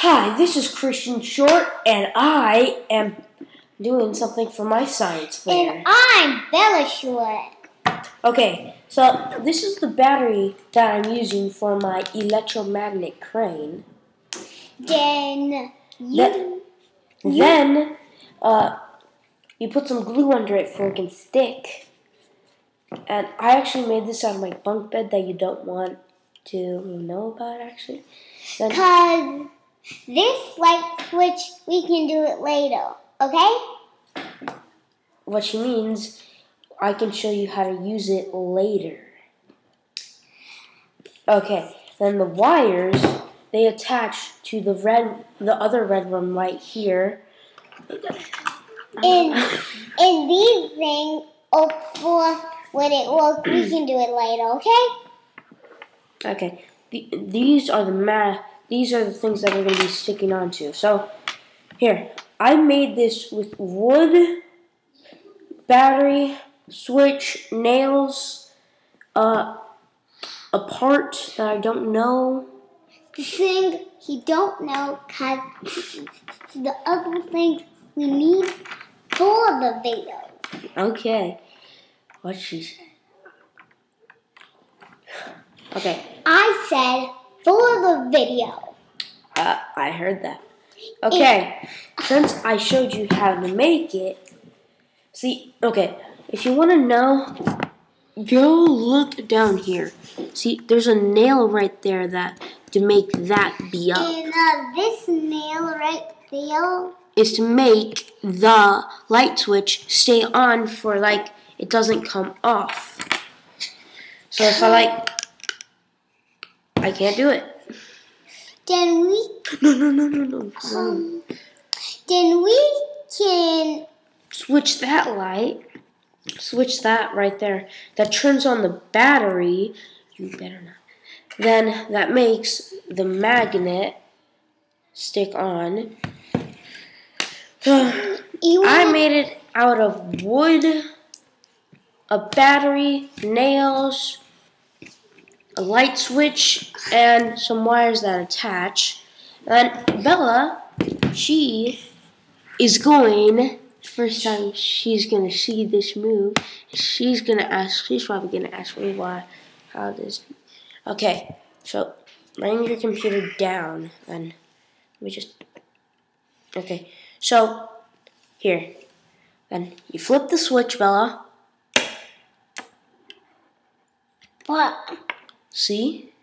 Hi, this is Christian Short, and I am doing something for my science fair. And I'm Bella Short. Okay, so this is the battery that I'm using for my electromagnet crane. Then you put some glue under it so it can stick. And I actually made this out of my bunk bed that you don't want to know about, actually. Because this light switch, we can do it later, okay? What she means, I can show you how to use it later. Okay, then the wires, they attach to the other red one right here. And these things are for when it works, we can do it later, okay? Okay, these are the things that we're going to be sticking onto. So, here, I made this with wood, battery, switch, nails, a part that I don't know. The thing he don't know, because the other things we need for the video. Okay, what she said. Okay. I said for the video. I heard that. Okay, since I showed you how to make it, see, okay, if you want to know, go look down here. See, there's a nail right there to make that be up. And this nail right there is to make the light switch stay on for, it doesn't come off. So if I can't do it. Then we No. then we can Switch that light. Switch that right there. That turns on the battery. You better not. Then that makes the magnet stick on. I made it out of wood, a battery, nails, a light switch, and some wires that attach. And Bella, she is going, first time she's going to see this move, she's probably going to ask me how this. Okay, so bring your computer down, and let me just, okay, so here, then you flip the switch, Bella. what? See?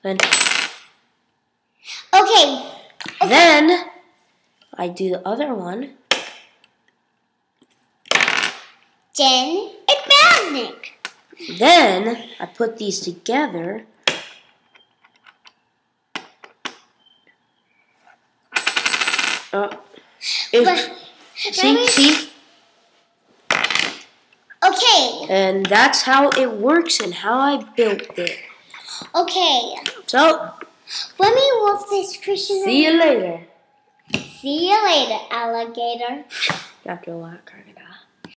Then Okay. Then I do the other one. Then a magnet. Then I put these together. See? Okay. And that's how it works and how I built it. Okay. So, let me walk this Christian. See you later. See you later, alligator. After a while, crocodile.